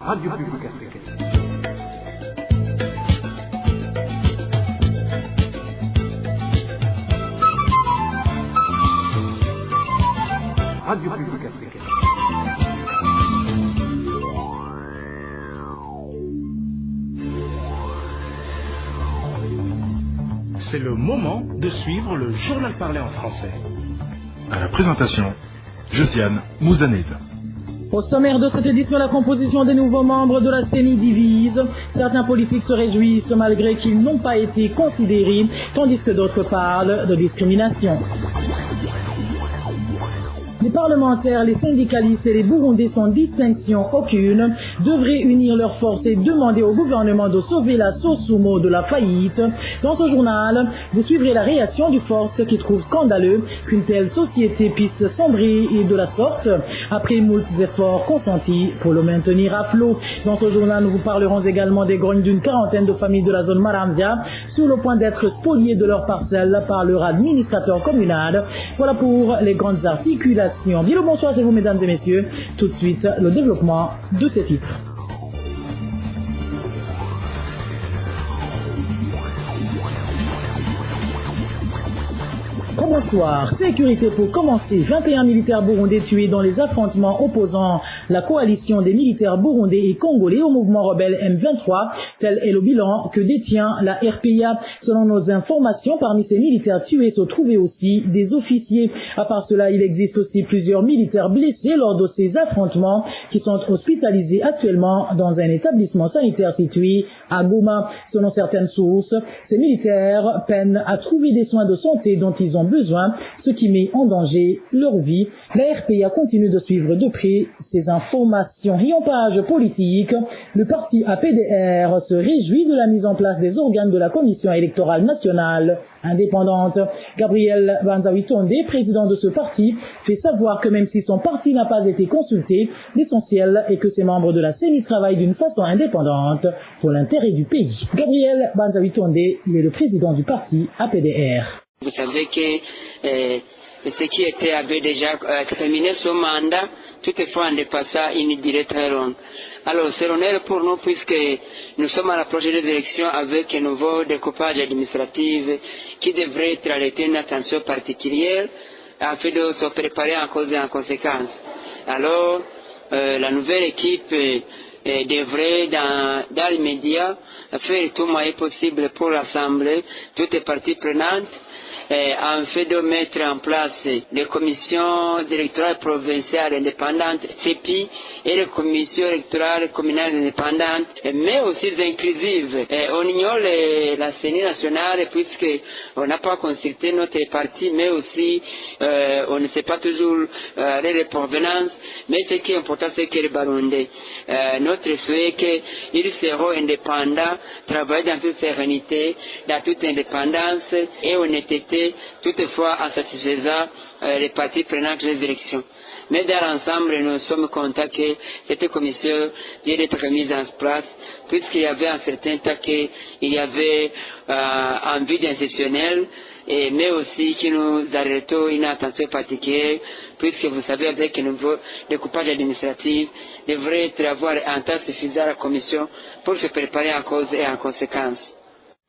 Radio Publique Africaine. Radio Publique Africaine. C'est le moment de suivre le journal parlé en français. À la présentation, Josiane Mouzaned. Au sommaire de cette édition, la composition des nouveaux membres de la CENI divise. Certains politiques se réjouissent malgré qu'ils n'ont pas été considérés, tandis que d'autres parlent de discrimination. Les parlementaires, les syndicalistes et les Burundais sans distinction aucune devraient unir leurs forces et demander au gouvernement de sauver la Sosumo de la faillite. Dans ce journal, vous suivrez la réaction du Force qui trouve scandaleux qu'une telle société puisse sombrer et de la sorte après moult efforts consentis pour le maintenir à flot. Dans ce journal, nous vous parlerons également des grognes d'une quarantaine de familles de la zone Maramvia sur le point d'être spoliées de leurs parcelles par leur administrateur communal. Voilà pour les grandes articulations. Bien le bonsoir à vous mesdames et messieurs. Tout de suite, le développement de ces titres. Bonsoir. Sécurité pour commencer. 21 militaires burundais tués dans les affrontements opposant la coalition des militaires burundais et congolais au mouvement rebelle M23. Tel est le bilan que détient la RPA. Selon nos informations, parmi ces militaires tués se trouvaient aussi des officiers. À part cela, il existe aussi plusieurs militaires blessés lors de ces affrontements qui sont hospitalisés actuellement dans un établissement sanitaire situé à Goma. Selon certaines sources, ces militaires peinent à trouver des soins de santé dont ils ont besoin, ce qui met en danger leur vie. La RPA continue de suivre de près ces informations. Et en page politique, le parti APDR se réjouit de la mise en place des organes de la Commission électorale nationale indépendante. Gabriel Banzawitonde, président de ce parti, fait savoir que même si son parti n'a pas été consulté, l'essentiel est que ses membres de la CENI travaillent d'une façon indépendante pour l'intérêt du pays. Gabriel Banzawitonde, il est le président du parti APDR. Vous savez que ce qui avait déjà terminé son mandat, toutefois en dépassant une durée très longue. Alors c'est l'honneur pour nous puisque nous sommes à l'approche des élections avec un nouveau découpage administratif qui devrait traiter une attention particulière afin de se préparer en cause et en conséquence. Alors la nouvelle équipe devrait dans l'immédiat faire tout moyen possible pour rassembler toutes les parties prenantes en fait de mettre en place les commissions électorales provinciales indépendantes, CEPI, et les commissions électorales communales indépendantes, mais aussi inclusives. On ignore la CENI nationale puisque on n'a pas consulté notre parti, mais aussi on ne sait pas toujours les provenances, mais ce qui est important, c'est que les Burundais, notre souhait est qu'ils seront indépendants, travailler dans toute sérénité, dans toute indépendance et honnêteté, toutefois en satisfaisant les parties prenantes des élections. Mais dans l'ensemble, nous sommes contents que cette commission vienne d'être mise en place, puisqu'il y avait un certain temps qu'il y avait un vide institutionnel, mais aussi que nous arrêtons une attention particulière, puisque vous savez, avec un nouveau découpage administratif, devrait avoir un temps suffisant à la commission pour se préparer en cause et en conséquence.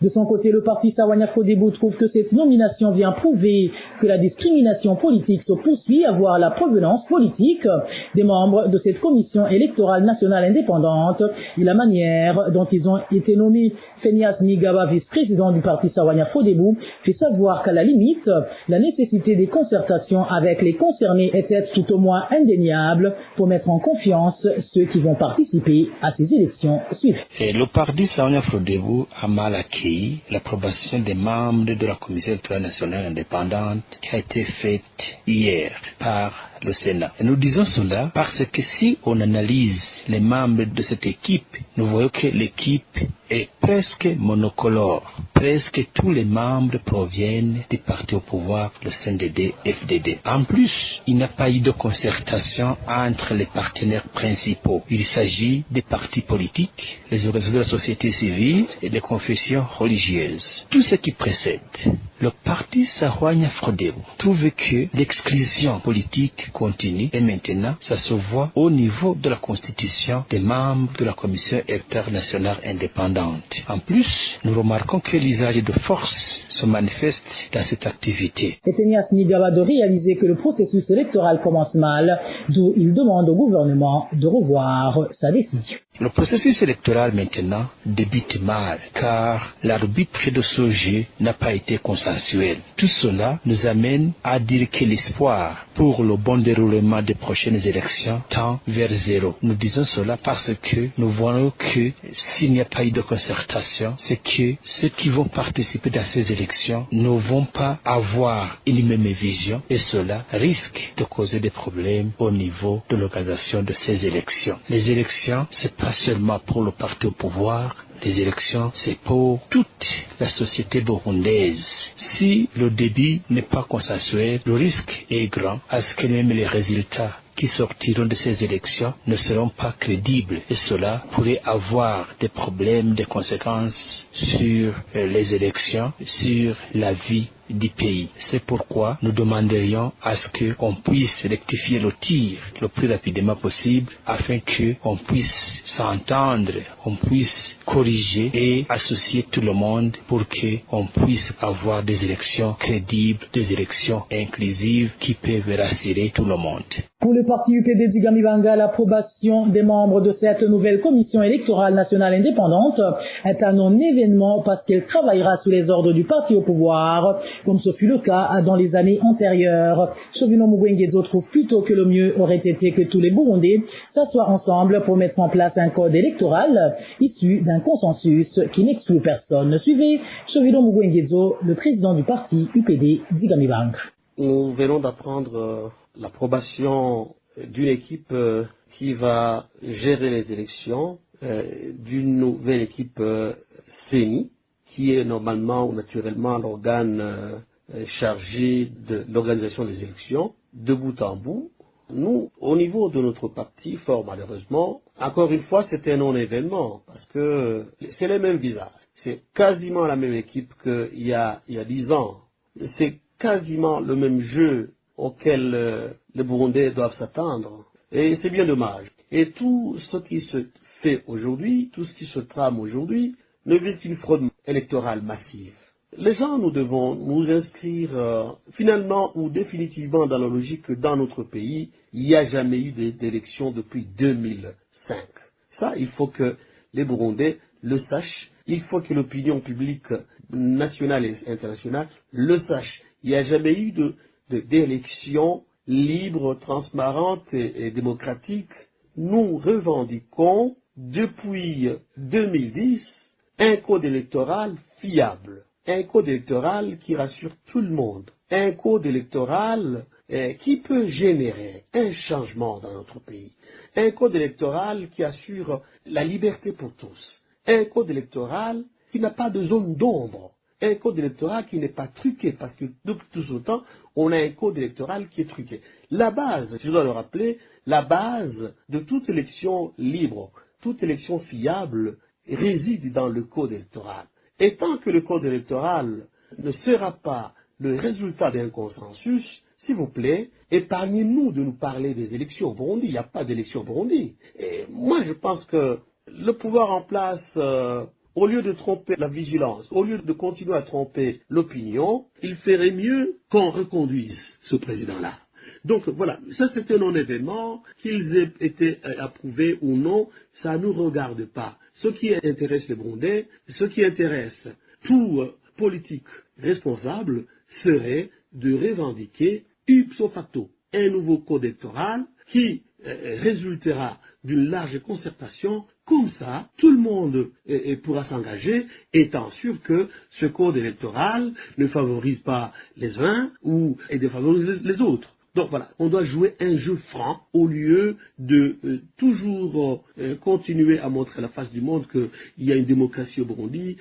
De son côté, le parti Sawanya Frodebo trouve que cette nomination vient prouver que la discrimination politique se poursuit à voir la provenance politique des membres de cette commission électorale nationale indépendante et la manière dont ils ont été nommés. Phineas Nigaba, vice-président du parti Sawanya Frodebo, fait savoir qu'à la limite, la nécessité des concertations avec les concernés était tout au moins indéniable pour mettre en confiance ceux qui vont participer à ces élections suivantes. Le parti Sawanya Frodebo a mal acquis l'approbation des membres de la Commission électorale nationale indépendante qui a été faite hier par le Sénat. Et nous disons cela parce que si on analyse les membres de cette équipe, nous voyons que l'équipe est presque monocolore. Presque tous les membres proviennent des partis au pouvoir, le CNDD-FDD. En plus, il n'y a pas eu de concertation entre les partenaires principaux. Il s'agit des partis politiques, les organisations de la société civile et des confessions religieuses. Tout ce qui précède. Le parti Sahwanya Frodebu trouve que l'exclusion politique continue et maintenant ça se voit au niveau de la constitution des membres de la commission électorale nationale indépendante. En plus, nous remarquons que l'usage de force se manifeste dans cette activité. Etenias Nigaba de réaliser que le processus électoral commence mal, d'où il demande au gouvernement de revoir sa décision. Le processus électoral maintenant débute mal car l'arbitre de ce jeu n'a pas été consensuel. Tout cela nous amène à dire que l'espoir pour le bon déroulement des prochaines élections tend vers zéro. Nous disons cela parce que nous voyons que s'il n'y a pas eu de concertation, c'est que ceux qui vont participer dans ces élections ne vont pas avoir une même vision et cela risque de causer des problèmes au niveau de l'organisation de ces élections. Les élections, c'est pas seulement pour le parti au pouvoir, les élections, c'est pour toute la société burundaise. Si le début n'est pas consensuel, le risque est grand à ce que même les résultats qui sortiront de ces élections ne seront pas crédibles et cela pourrait avoir des problèmes, des conséquences sur les élections, sur la vie du pays. C'est pourquoi nous demanderions à ce qu'on puisse rectifier le tir le plus rapidement possible afin qu'on puisse s'entendre, qu'on puisse corriger et associer tout le monde pour qu'on puisse avoir des élections crédibles, des élections inclusives qui peuvent rassurer tout le monde. Pour le parti UPD d'Igamibanga, l'approbation des membres de cette nouvelle commission électorale nationale indépendante est un non-événement parce qu'elle travaillera sous les ordres du parti au pouvoir, comme ce fut le cas dans les années antérieures. Shovino Mugwengezo trouve plutôt que le mieux aurait été que tous les Burundais s'assoient ensemble pour mettre en place un code électoral issu d'un consensus qui n'exclut personne. Suivez Shovino Mugwengezo, le président du parti UPD d'Igamibanga. Nous venons d'apprendre l'approbation d'une équipe qui va gérer les élections, d'une nouvelle équipe CENI, qui est normalement ou naturellement l'organe chargé de l'organisation des élections, de bout en bout. Nous, au niveau de notre parti, fort malheureusement, encore une fois, c'est un non-événement, parce que c'est les mêmes visages. C'est quasiment la même équipe qu'il y a 10 ans. C'est quasiment le même jeu auquel les Burundais doivent s'attendre. Et c'est bien dommage. Et tout ce qui se fait aujourd'hui, tout ce qui se trame aujourd'hui, ne vise qu'une fraude électorale massive. Les gens, nous devons nous inscrire finalement ou définitivement dans la logique que dans notre pays, il n'y a jamais eu d'élection depuis 2005. Ça, il faut que les Burundais le sachent. Il faut que l'opinion publique nationale et internationale le sache. Il n'y a jamais eu d'élection libre, transparente et démocratique. Nous revendiquons depuis 2010 un code électoral fiable, un code électoral qui rassure tout le monde, un code électoral qui peut générer un changement dans notre pays, un code électoral qui assure la liberté pour tous, un code électoral qui n'a pas de zone d'ombre, un code électoral qui n'est pas truqué, parce que depuis tout ce temps, on a un code électoral qui est truqué. La base, je dois le rappeler, la base de toute élection libre, toute élection fiable, réside dans le code électoral. Et tant que le code électoral ne sera pas le résultat d'un consensus, s'il vous plaît, épargnez-nous de nous parler des élections au Burundi. Il n'y a pas d'élections au Burundi. Et moi, je pense que le pouvoir en place, au lieu de tromper la vigilance, au lieu de continuer à tromper l'opinion, il ferait mieux qu'on reconduise ce président-là. Donc voilà, ça c'est un non-événement, qu'ils aient été approuvés ou non, ça ne nous regarde pas. Ce qui intéresse les Burundais, ce qui intéresse tout politique responsable serait de revendiquer ipso facto un nouveau code électoral qui résultera d'une large concertation. Comme ça, tout le monde pourra s'engager, étant sûr que ce code électoral ne favorise pas les uns ou défavorise les autres. Donc voilà, on doit jouer un jeu franc au lieu de toujours continuer à montrer à la face du monde qu'il y a une démocratie au Burundi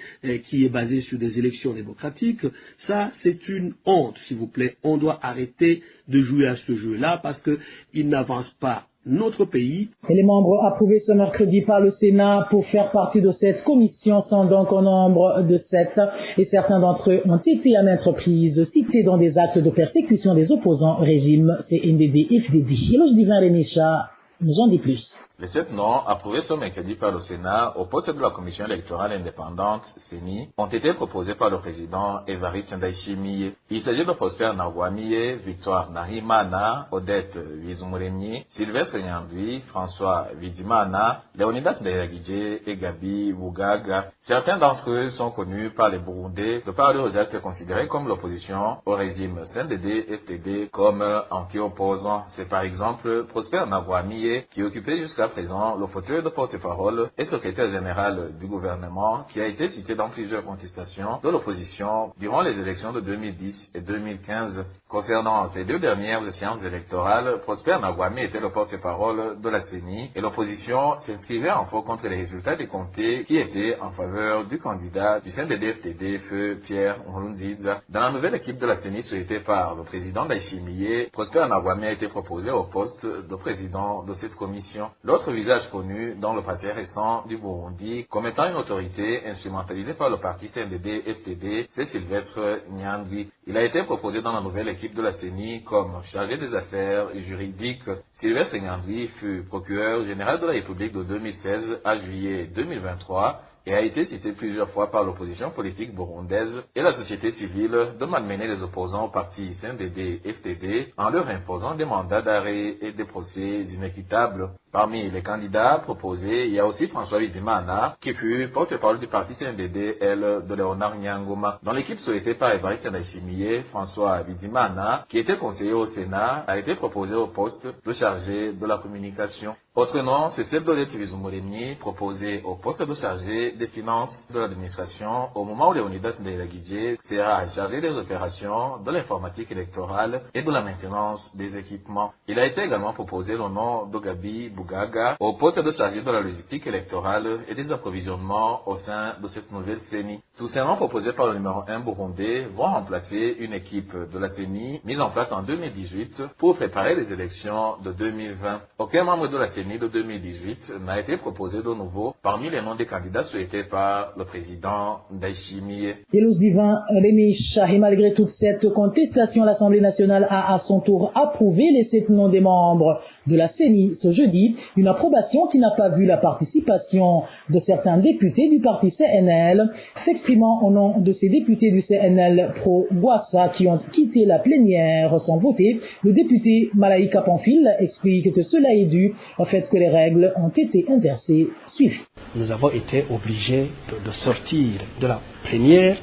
qui est basée sur des élections démocratiques. Ça, c'est une honte, s'il vous plaît. On doit arrêter de jouer à ce jeu-là parce qu'il n'avance pas notre pays. Et les membres approuvés ce mercredi par le Sénat pour faire partie de cette commission sont donc au nombre de 7 et certains d'entre eux ont été à maintes reprises cités dans des actes de persécution des opposants au régime CNDD-FDD. Eloge Divin Renécha nous en dit plus. Les 7 noms approuvés ce mercredi par le Sénat au poste de la Commission électorale indépendante, CENI, ont été proposés par le président Évariste Ndayishimiye. Il s'agit de Prosper Ntagwamiye, Victoire Nahimana, Odette Bizumuremyi, Sylvestre Nyandwi, François Bizimana, Léonidas Ndayiragije et Gabi Bugaga. Certains d'entre eux sont connus par les Burundais de par leurs actes considérés comme l'opposition au régime CNDD-FDD comme anti-opposant. C'est par exemple Prosper Ntagwamiye qui occupait jusqu'à présent le fauteuil de porte-parole et secrétaire général du gouvernement qui a été cité dans plusieurs contestations de l'opposition durant les élections de 2010 et 2015. Concernant ces deux dernières séances électorales, Prosper Ntagwamiye était le porte-parole de la CENI et l'opposition s'inscrivait en faux contre les résultats des comtés qui étaient en faveur du candidat du CNDD-FDD, feu Pierre Nkurunziza. Dans la nouvelle équipe de la CENI souhaitée par le président Ndayishimiye, Prosper Ntagwamiye a été proposé au poste de président de cette commission. L'autre visage connu dans le passé récent du Burundi comme étant une autorité instrumentalisée par le parti CNDD-FDD, c'est Sylvestre Nyandwi. Il a été proposé dans la nouvelle équipe de la CENI comme chargé des affaires juridiques. Sylvestre Nyandwi fut procureur général de la République de 2016 à juillet 2023 et a été cité plusieurs fois par l'opposition politique burundaise et la société civile de malmener les opposants au parti CNDD-FDD en leur imposant des mandats d'arrêt et des procès inéquitables. Parmi les candidats proposés, il y a aussi François Bizimana, qui fut porte-parole du parti CNDD-L de Léonard Nyangoma. Dans l'équipe souhaitée par Évariste Ndayishimiye, François Bizimana, qui était conseiller au Sénat, a été proposé au poste de chargé de la communication. Autre nom, c'est celle d'Odette Bizumuremyi, proposée au poste de chargé des finances de l'administration au moment où Léonidas Ndayiragije sera chargé des opérations, de l'informatique électorale et de la maintenance des équipements. Il a été également proposé le nom de Gabi Bugaga au poste de chargé de la logistique électorale et des approvisionnements au sein de cette nouvelle CENI. Tous ces noms proposés par le numéro 1 burundais vont remplacer une équipe de la CENI mise en place en 2018 pour préparer les élections de 2020. Aucun membre de la CENI de 2018 n'a été proposé de nouveau parmi les noms des candidats souhaités par le président Ndayishimiye. Eloge Divin Renécha, et malgré toute cette contestation, l'Assemblée nationale a à son tour approuvé les 7 noms des membres de la CENI ce jeudi, une approbation qui n'a pas vu la participation de certains députés du parti CNL. S'exprimant au nom de ces députés du CNL pro-Bouassa qui ont quitté la plénière sans voter, le député Malaika Pamphile explique que cela est dû au fait que les règles ont été inversées. Suivi. Nous avons été obligés de sortir de la plénière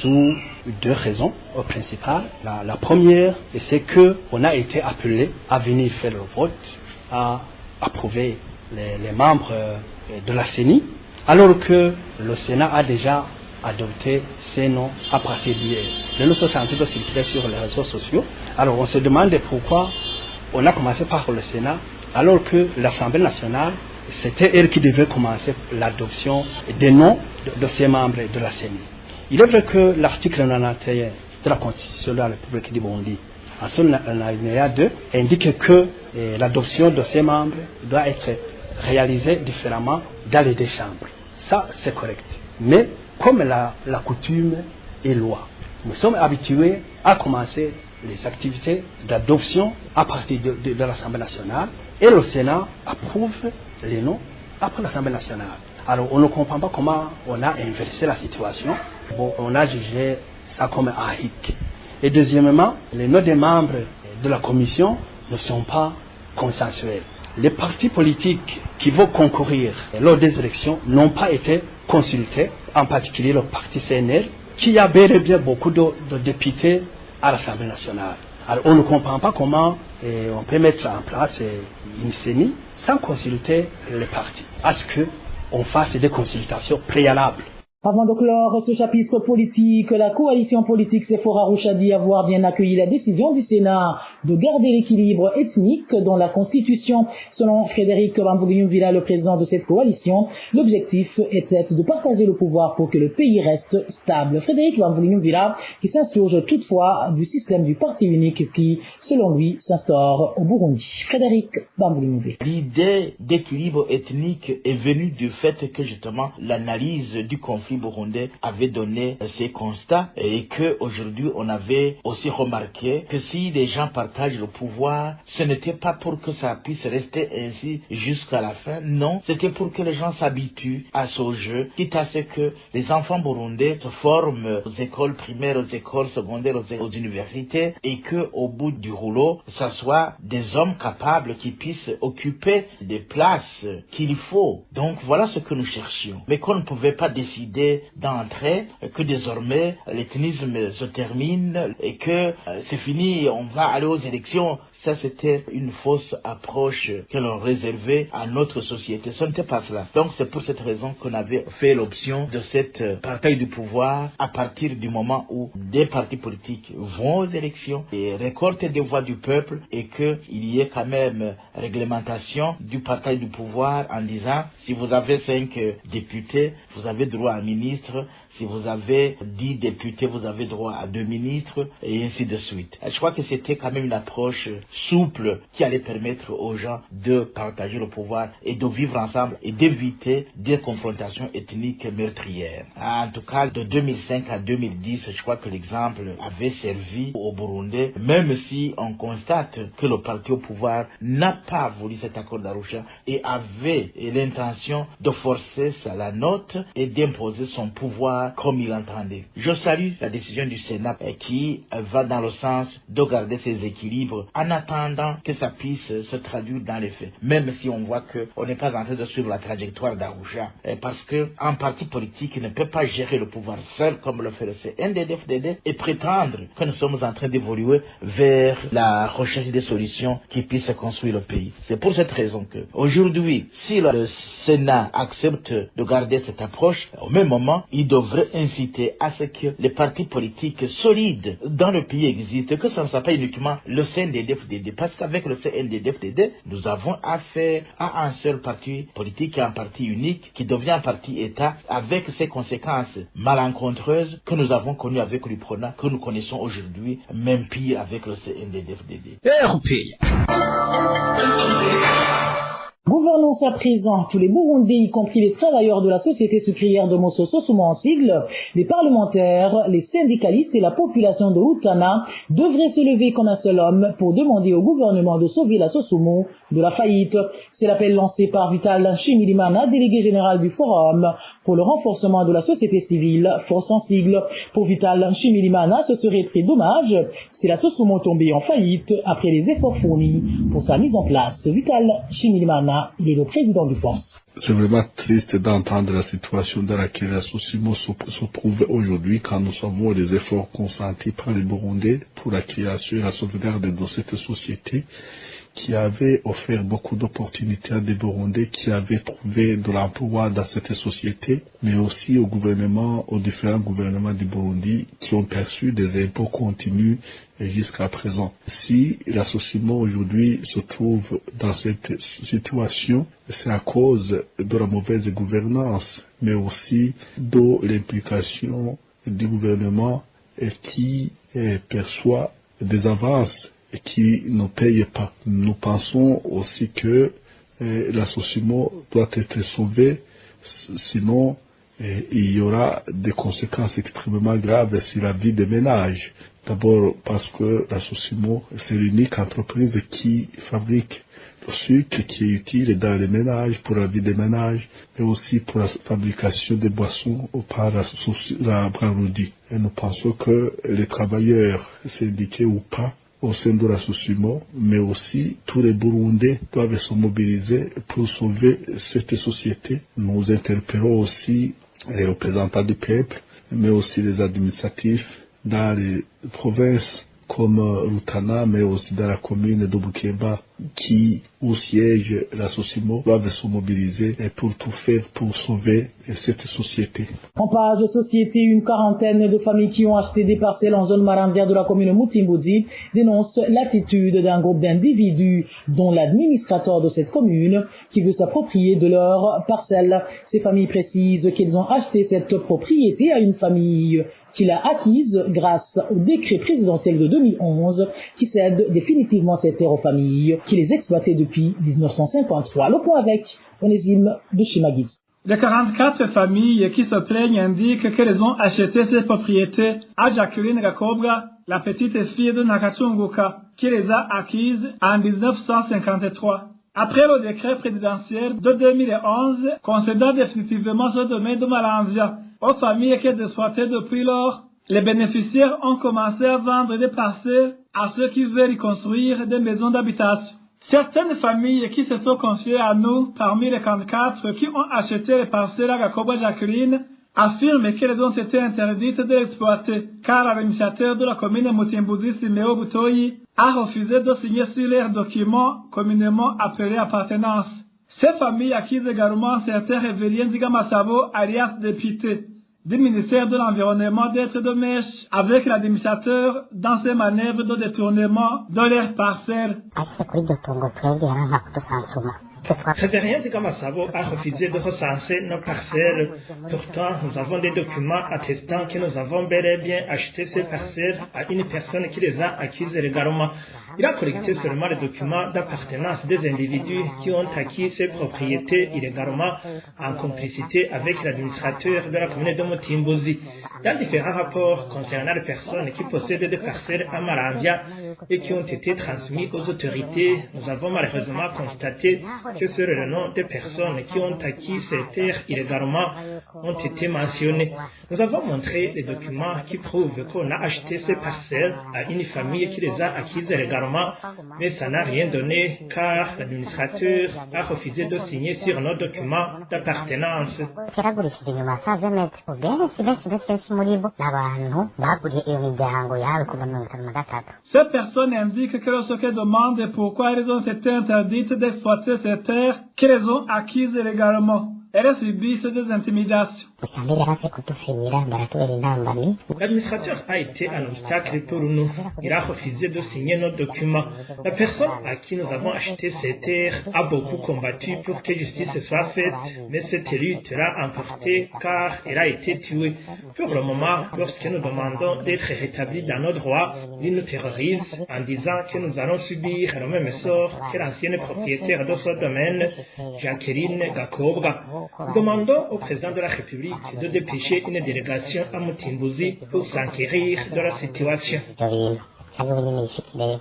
sous 2 raisons principales. La première, c'est qu'on a été appelé à venir faire le vote, à approuver les membres de la CENI, alors que le Sénat a déjà adopté ces noms à partir d'hier. Les noms sont en train de circuler sur les réseaux sociaux. Alors on se demande pourquoi on a commencé par le Sénat, alors que l'Assemblée nationale, c'était elle qui devait commencer l'adoption des noms de ces membres de la CENI. Il est vrai que l'article 91 de la Constitution de la République du Burundi, en son alinéa 2, indique que l'adoption de ces membres doit être réalisée différemment dans les 2 chambres. Ça, c'est correct. Mais comme la coutume est loi, nous sommes habitués à commencer les activités d'adoption à partir de l'Assemblée nationale et le Sénat approuve les noms après l'Assemblée nationale. Alors on ne comprend pas comment on a inversé la situation. Bon, on a jugé ça comme archaïque. Et deuxièmement, les noms des membres de la commission ne sont pas consensuels. Les partis politiques qui vont concourir lors des élections n'ont pas été consultés, en particulier le parti CNL, qui a bel et bien beaucoup de députés à l'Assemblée nationale. Alors on ne comprend pas comment on peut mettre en place une CENI sans consulter les partis. À ce qu'on fasse des consultations préalables. Avant de clore ce chapitre politique, la coalition politique Sephora Roucha dit avoir bien accueilli la décision du Sénat de garder l'équilibre ethnique dans la Constitution. Selon Frédéric Bambougnou-Villa, le président de cette coalition, l'objectif était de partager le pouvoir pour que le pays reste stable. Frédéric Bambougnou-Villa qui s'insurge toutefois du système du parti unique qui, selon lui, s'instaure au Burundi. Frédéric Bambougnou-Villa. L'idée d'équilibre ethnique est venue du fait que justement l'analyse du conflit burundais avait donné ces constats et que aujourd'hui on avait aussi remarqué que si les gens partagent le pouvoir, ce n'était pas pour que ça puisse rester ainsi jusqu'à la fin, non, c'était pour que les gens s'habituent à ce jeu, quitte à ce que les enfants burundais se forment aux écoles primaires, aux écoles secondaires, aux universités et que au bout du rouleau, ça soit des hommes capables qui puissent occuper des places qu'il faut. Donc voilà ce que nous cherchions, mais qu'on ne pouvait pas décider d'entrer, que désormais l'ethnisme se termine et que c'est fini, on va aller aux élections. Ça, c'était une fausse approche que l'on réservait à notre société. Ce n'était pas cela. Donc, c'est pour cette raison qu'on avait fait l'option de cette partage du pouvoir à partir du moment où des partis politiques vont aux élections et récoltent des voix du peuple et qu'il y ait quand même réglementation du partage du pouvoir en disant si vous avez 5 députés, vous avez droit à un ministre. Si vous avez 10 députés, vous avez droit à 2 ministres et ainsi de suite. Je crois que c'était quand même une approche souple qui allait permettre aux gens de partager le pouvoir et de vivre ensemble et d'éviter des confrontations ethniques meurtrières. En tout cas, de 2005 à 2010, je crois que l'exemple avait servi au Burundi, même si on constate que le parti au pouvoir n'a pas voulu cet accord d'Arusha et avait l'intention de forcer la note et d'imposer son pouvoir comme il entendait. Je salue la décision du Sénat qui va dans le sens de garder ses équilibres en attendant que ça puisse se traduire dans les faits. Même si on voit qu'on n'est pas en train de suivre la trajectoire d'Arusha. Parce qu'un parti politique ne peut pas gérer le pouvoir seul comme le fait le CNDD-FDD et prétendre que nous sommes en train d'évoluer vers la recherche des solutions qui puissent construire le pays. C'est pour cette raison que aujourd'hui, si le Sénat accepte de garder cette approche, au même moment, il devrait inciter à ce que les partis politiques solides dans le pays existent, que ce ne soit pas uniquement le CNDD-FDD, parce qu'avec le CNDD-FDD, nous avons affaire à un seul parti politique, un parti unique, qui devient un parti État, avec ses conséquences malencontreuses que nous avons connues avec l'UPRONA, que nous connaissons aujourd'hui, même pire avec le CNDD-FDD. Gouvernance à présent, tous les Burundais, y compris les travailleurs de la société sucrière de Mosso-Sosumo en sigle, les parlementaires, les syndicalistes et la population de Rutana devraient se lever comme un seul homme pour demander au gouvernement de sauver la Sosumo de la faillite. C'est l'appel lancé par Vital Nshimirimana, délégué général du Forum pour le renforcement de la société civile, force en sigle. Pour Vital Nshimirimana, ce serait très dommage si la Sosumo tombait en faillite après les efforts fournis pour sa mise en place. Vital Nshimirimana, il est le président du Force. C'est vraiment triste d'entendre la situation dans laquelle la Sosumo se trouve aujourd'hui quand nous savons les efforts consentis par les Burundais pour la création et la sauvegarde de cette société qui avait offert beaucoup d'opportunités à des Burundais qui avaient trouvé de l'emploi dans cette société, mais aussi au gouvernement, aux différents gouvernements du Burundi qui ont perçu des impôts continus jusqu'à présent. Si la Sosumo aujourd'hui se trouve dans cette situation, c'est à cause de la mauvaise gouvernance, mais aussi de l'implication du gouvernement qui perçoit des avances et qui ne paye pas. Nous pensons aussi que la Sosumo doit être sauvée, sinon il y aura des conséquences extrêmement graves sur la vie des ménages. D'abord parce que la Sosumo, c'est l'unique entreprise qui fabrique le sucre qui est utile dans les ménages, pour la vie des ménages, mais aussi pour la fabrication des boissons par la Brarudi. Et nous pensons que les travailleurs, syndiqués ou pas, au sein de la Sosumo, mais aussi tous les Burundais doivent se mobiliser pour sauver cette société. Nous interpellons aussi les représentants du peuple, mais aussi les administratifs dans les provinces comme Rutana, mais aussi dans la commune de Bukeba, qui, au siège, la Sosimo, doivent se mobiliser pour tout faire pour sauver cette société. En page société, une quarantaine de familles qui ont acheté des parcelles en zone marandière de la commune Mutimboudi dénoncent l'attitude d'un groupe d'individus, dont l'administrateur de cette commune, qui veut s'approprier de leurs parcelles. Ces familles précisent qu'ils ont acheté cette propriété à une famille qui l'a acquise grâce au décret présidentiel de 2011 qui cède définitivement cette terre aux familles qui les exploitaient depuis 1953. Le point avec Onésime de Chimagid. Les 44 familles qui se plaignent indiquent qu'elles ont acheté ces propriétés à Jacqueline Gakobra, la petite fille de Nakachunguka, qui les a acquises en 1953. Après le décret présidentiel de 2011 concédant définitivement ce domaine de Malanzia aux familles qui exploitaient depuis lors, les bénéficiaires ont commencé à vendre des parcelles à ceux qui veulent y construire des maisons d'habitation. Certaines familles qui se sont confiées à nous, parmi les 44 qui ont acheté les parcelles à Gakoba Jacqueline, affirment qu'elles ont été interdites de l'exploiter, car l'administrateur de la commune Mutimboudi, Siméo Butoyi, a refusé de signer sur leurs documents communément appelés appartenance. Ces familles acquises également certains révéliens d'Igamasabo, alias députés, du ministère de l'Environnement d'être de mèche avec l'administrateur dans ses manœuvres de détournement de leurs parcelles. Révérien Gamasabo a refusé de recenser nos parcelles. Pourtant, nous avons des documents attestant que nous avons bel et bien acheté ces parcelles à une personne qui les a acquises légalement. Il a collecté seulement les documents d'appartenance des individus qui ont acquis ces propriétés illégalement en complicité avec l'administrateur de la commune de Mutimbozi. Dans différents rapports concernant les personnes qui possèdent des parcelles à Marambia et qui ont été transmis aux autorités, nous avons malheureusement constaté que sur le nom des personnes qui ont acquis ces terres illégalement ont été mentionnés. Nous avons montré les documents qui prouvent qu'on a acheté ces parcelles à une famille qui les a acquises légalement, mais ça n'a rien donné car l'administrateur a refusé de signer sur nos documents d'appartenance. Ces personnes indiquent que lorsqu'elles demandent pourquoi elles ont été interdites d'exploiter ces terres qu'elles ont acquises légalement, elles subissent des intimidations. L'administrateur a été un obstacle pour nous. Il a refusé de signer nos documents. La personne à qui nous avons acheté ces terres a beaucoup combattu pour que justice soit faite, mais cette lutte l'a emporté car elle a été tuée. Pour le moment, lorsque nous demandons d'être rétablis dans nos droits, ils nous terrorisent en disant que nous allons subir le même sort que l'ancienne propriétaire de ce domaine, Jacqueline Gakobra. Nous demandons au président de la République de dépêcher une délégation à Mutimbozi pour s'enquérir de la situation.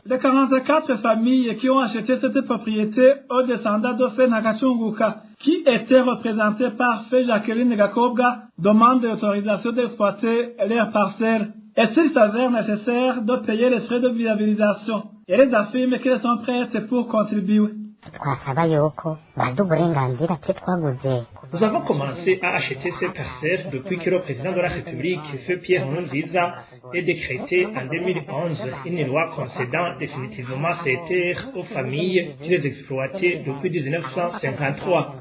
Les 44 familles qui ont acheté cette propriété aux descendants de Fé Nakachunguka, qui étaient représentées par Fé Jacqueline Gakobga, demandent l'autorisation d'exploiter leurs parcelles. Et s'il s'avère nécessaire de payer les frais de viabilisation, elles affirment qu'elles sont prêtes pour contribuer. Nous avons commencé à acheter ces parcelles depuis que le président de la République, Feu Pierre Nkurunziza, ait décrété en 2011 une loi concédant définitivement ces terres aux familles qui les exploitaient depuis 1953.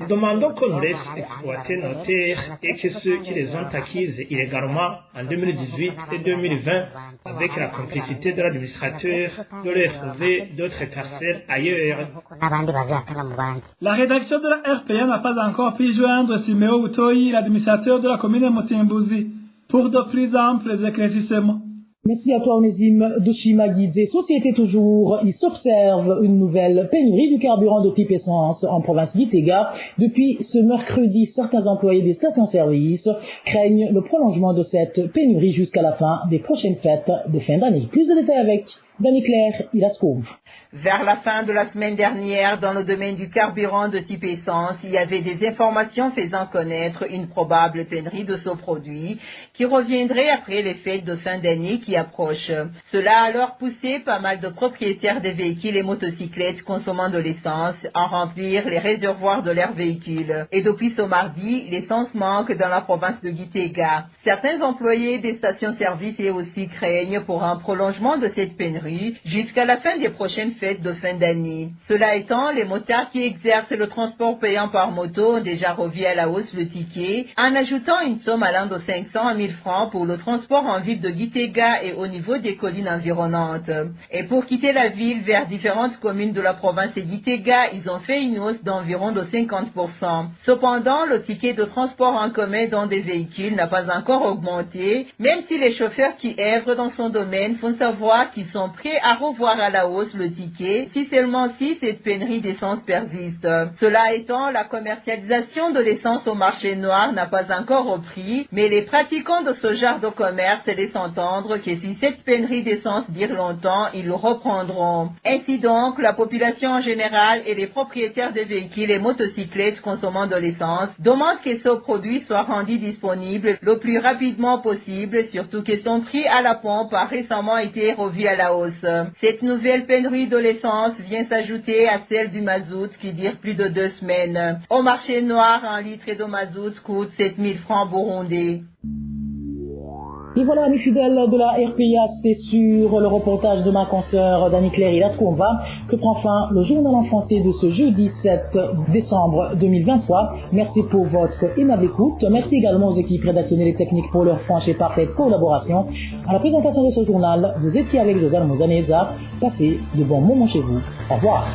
Nous demandons qu'on nous laisse exploiter nos terres et que ceux qui les ont acquises illégalement en 2018 et 2020, avec la complicité de l'administrateur, de leur trouver d'autres parcelles ailleurs. La rédaction de la RPA n'a pas encore pu joindre Siméo Butoyi, l'administrateur de la commune Mutimbozi, pour de plus amples éclaircissements. Merci à toi Onésime de Chimagidze. Société toujours, il s'observe une nouvelle pénurie du carburant de type essence en province d'Itega. Depuis ce mercredi, certains employés des stations-service craignent le prolongement de cette pénurie jusqu'à la fin des prochaines fêtes de fin d'année. Plus de détails avec Dani Claire, Ilascouve. Vers la fin de la semaine dernière, dans le domaine du carburant de type essence, il y avait des informations faisant connaître une probable pénurie de ce produit qui reviendrait après les fêtes de fin d'année qui approchent. Cela a alors poussé pas mal de propriétaires des véhicules et motocyclettes consommant de l'essence à remplir les réservoirs de leurs véhicules. Et depuis ce mardi, l'essence manque dans la province de Gitega. Certains employés des stations-service et aussi craignent pour un prolongement de cette pénurie pénurie jusqu'à la fin des prochaines fêtes de fin d'année. Cela étant, les motards qui exercent le transport payant par moto ont déjà revu à la hausse le ticket en ajoutant une somme allant de 500 à 1000 francs pour le transport en ville de Gitega et au niveau des collines environnantes. Et pour quitter la ville vers différentes communes de la province de Gitega, ils ont fait une hausse d'environ de 50%. Cependant, le ticket de transport en commun dans des véhicules n'a pas encore augmenté, même si les chauffeurs qui œuvrent dans son domaine font savoir qu'ils sont prêts à revoir à la hausse le ticket, si seulement si cette pénurie d'essence persiste. Cela étant, la commercialisation de l'essence au marché noir n'a pas encore repris, mais les pratiquants de ce genre de commerce laissent entendre que si cette pénurie d'essence dure longtemps, ils le reprendront. Ainsi donc, la population en général et les propriétaires de véhicules et motocyclettes consommant de l'essence demandent que ce produit soit rendu disponible le plus rapidement possible, surtout que son prix à la pompe a récemment été revu à la hausse. Cette nouvelle pénurie de l'essence vient s'ajouter à celle du mazout qui dure plus de 2 semaines. Au marché noir, un litre de mazout coûte 7000 francs burundais. Et voilà, amis fidèles de la RPA, c'est sur le reportage de ma consoeur Dani Claire Lascomba que prend fin le journal en français de ce jeudi 7 décembre 2023. Merci pour votre aimable écoute. Merci également aux équipes rédactionnelles et techniques pour leur franche et parfaite collaboration. À la présentation de ce journal, vous étiez avec Josiane Mouzaneza. Passez de bons moments chez vous. Au revoir.